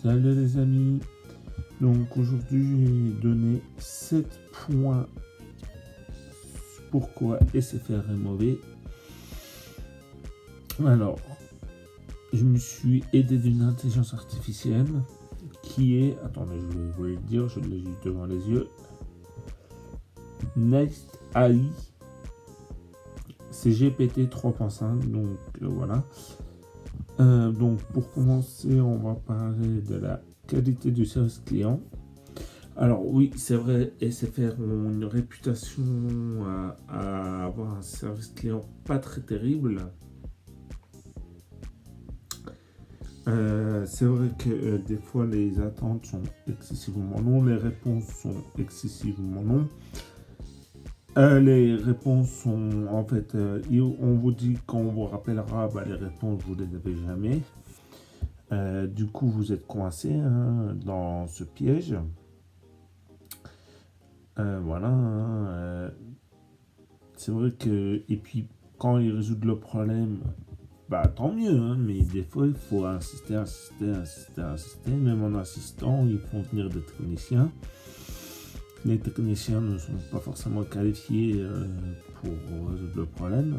Salut les amis, donc aujourd'hui je vais donner 7 points pourquoi SFR est mauvais. Alors, je me suis aidé d'une intelligence artificielle qui est, attendez je vais vous le dire, je l'ai juste devant les yeux, Next AI, c'est GPT 3.5, donc voilà. Donc pour commencer, on va parler de la qualité du service client. Alors oui, c'est vrai, SFR ont une réputation à avoir un service client pas très terrible. C'est vrai que des fois les attentes sont excessivement longues, les réponses sont excessivement longues. Les réponses sont en fait, on vous dit quand on vous rappellera, les réponses vous les avez jamais. Du coup, vous êtes coincé dans ce piège. Voilà. C'est vrai que et puis quand ils résoudent le problème, tant mieux. Mais des fois, il faut insister. Même en insistant, ils font venir des techniciens. Les techniciens ne sont pas forcément qualifiés pour résoudre le problème.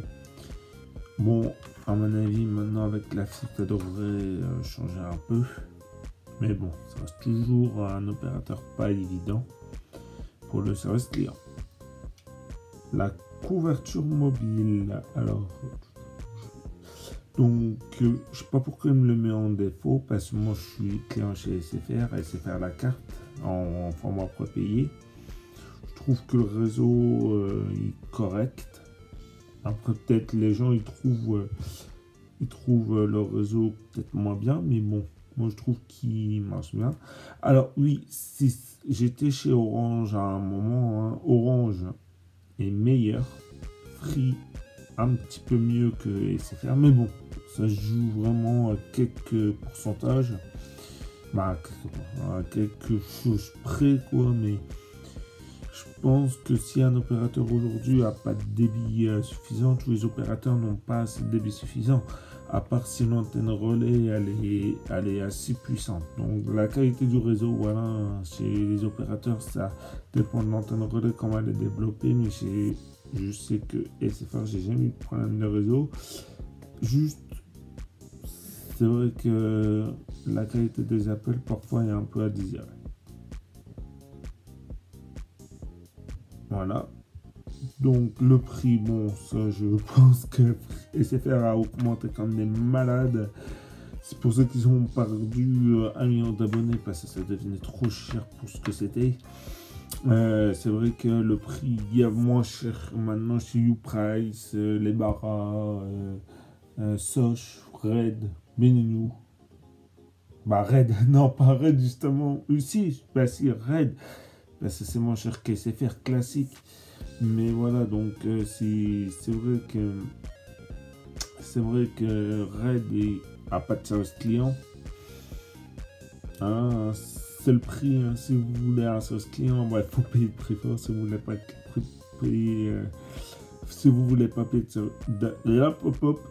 Bon, à mon avis, maintenant avec la FIP, ça devrait changer un peu. Mais bon, ça reste toujours un opérateur pas évident pour le service client. La couverture mobile, alors... Donc, je sais pas pourquoi il me le met en défaut, parce que moi je suis client chez SFR la carte en format prépayé. Je trouve que le réseau est correct. Après, peut-être les gens ils trouvent le réseau peut-être moins bien, mais bon, moi je trouve qu'il marche bien. Alors, oui, si j'étais chez Orange à un moment, Orange est meilleur, Free un petit peu mieux que SFR, mais bon, ça joue vraiment à quelques pourcentages, à quelque chose près, quoi, mais je pense que si un opérateur aujourd'hui n'a pas de débit suffisant, tous les opérateurs n'ont pas assez de débit suffisant, à part si l'antenne relais elle est assez puissante. Donc la qualité du réseau, voilà, chez les opérateurs, ça dépend de l'antenne relais, comment elle est développée, mais je sais que SFR, j'ai jamais eu de problème de réseau. Juste, c'est vrai que la qualité des appels, parfois, est un peu à désirer. Voilà. Donc, le prix, bon, ça, je pense que SFR a augmenté comme des malades. C'est pour ceux qui ont perdu 1 million d'abonnés parce que ça devenait trop cher pour ce que c'était. C'est vrai que le prix est moins cher maintenant chez Uprice, les Barra, Soch, Red, Beninu. Red, non pas Red justement. Si, si, Red. Parce que c'est moins cher que SFR classique. Mais voilà, donc c'est vrai que Red a pas de service client. C'est le prix. Si vous voulez un service client, il faut payer le prix fort. Si vous voulez pas payer, si vous voulez pas payer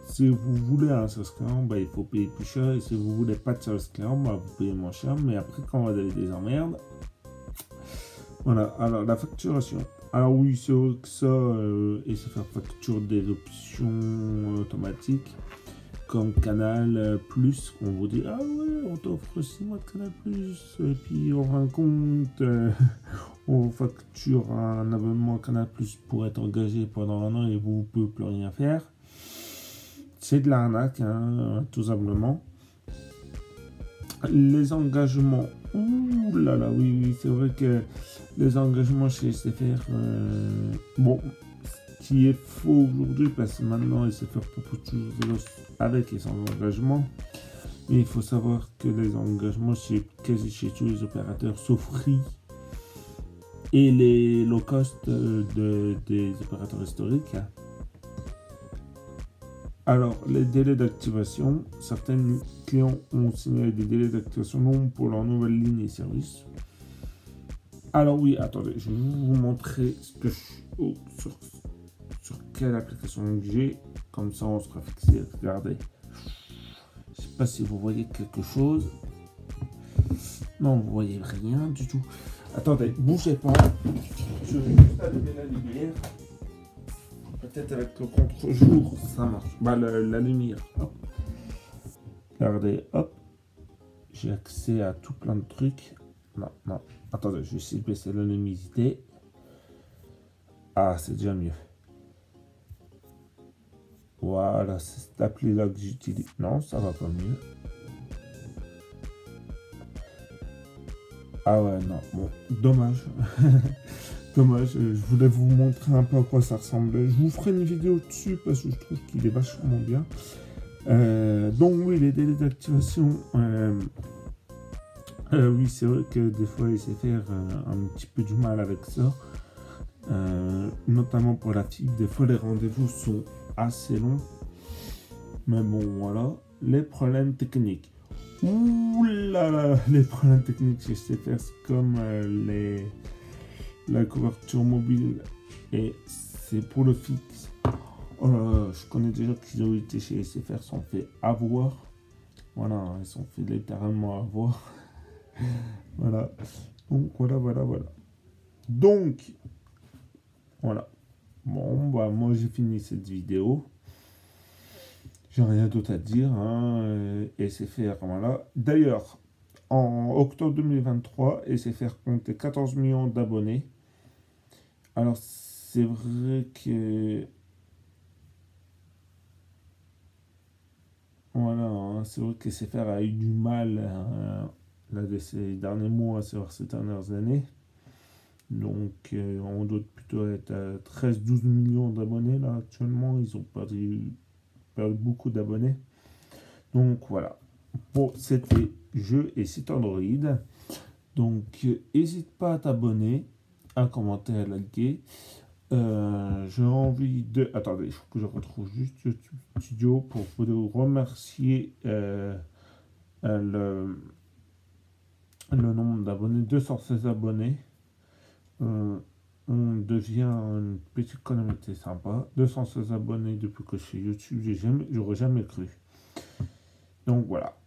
si vous voulez un service client, il faut payer plus cher. Et si vous voulez pas de service client, vous payez moins cher. Mais après, quand vous avez des emmerdes, voilà. Alors la facturation. Alors oui, c'est vrai que ça, SFR facture des options automatiques comme Canal Plus, on vous dit ah ouais, on t'offre 6 mois de Canal Plus, et puis on rend compte, on facture un abonnement Canal Plus pour être engagé pendant 1 an et vous ne pouvez plus rien faire. C'est de l'arnaque, tout simplement. Les engagements, ouh là là, oui, c'est vrai que les engagements chez SFR, qui est faux aujourd'hui parce que maintenant SFR propose toujours des offres avec et sans engagement. Mais il faut savoir que les engagements quasi chez tous les opérateurs sauf Free et les low cost des opérateurs historiques. Alors, les délais d'activation, certains clients ont signalé des délais d'activation longs pour leur nouvelle ligne et service. Alors oui, attendez, je vais vous montrer ce que sur quelle application j'ai, comme ça on sera fixé. Regardez, je sais pas si vous voyez quelque chose. Non, vous voyez rien du tout. Attendez, bougez pas. Je vais juste allumer la lumière. Peut-être avec le contre-jour, ça marche. Bah, la lumière. Hop. Regardez, hop. J'ai accès à tout plein de trucs. Non, non. Attendez, je vais essayer de baisser la luminosité. Ah, c'est déjà mieux. Voilà, c'est cette appli-là que j'utilise. Non, ça va pas mieux. Ah ouais, non, bon, dommage. Dommage, je voulais vous montrer un peu à quoi ça ressemblait. Je vous ferai une vidéo dessus parce que je trouve qu'il est vachement bien. Donc oui, les délais d'activation. Oui, c'est vrai que des fois, SFR a un petit peu du mal avec ça. Notamment pour la fibre, des fois les rendez-vous sont assez longs. Mais bon, voilà. Les problèmes techniques. Ouh là là, les problèmes techniques chez SFR, c'est comme la couverture mobile. Et c'est pour le fixe. Oh là là, je connais des gens qui ont été chez SFR, sont fait avoir. Voilà, ils sont fait littéralement avoir. Voilà. Donc, voilà. Donc, voilà. Bon, bah, moi, j'ai fini cette vidéo. J'ai rien d'autre à dire. SFR, voilà. D'ailleurs, en octobre 2023, SFR comptait 14 millions d'abonnés. Alors, c'est vrai que... Voilà, c'est vrai que SFR a eu du mal là, de ces derniers mois, ces dernières années. Donc, on doit plutôt être à 13-12 millions d'abonnés là actuellement. Ils ont perdu beaucoup d'abonnés. Donc, voilà. Bon, c'était jeu et site Android. Donc, n'hésite pas à t'abonner, à commenter, à liker. J'ai envie de... Attendez, il faut que je retrouve juste YouTube Studio pour vous remercier le nombre d'abonnés, 216 abonnés. On devient une petite communauté sympa. 216 abonnés depuis que je suis YouTube, j'aurais jamais cru. Donc voilà.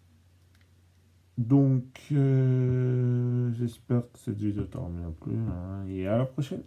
Donc j'espère que cette vidéo t'aura bien plu, hein, et à la prochaine.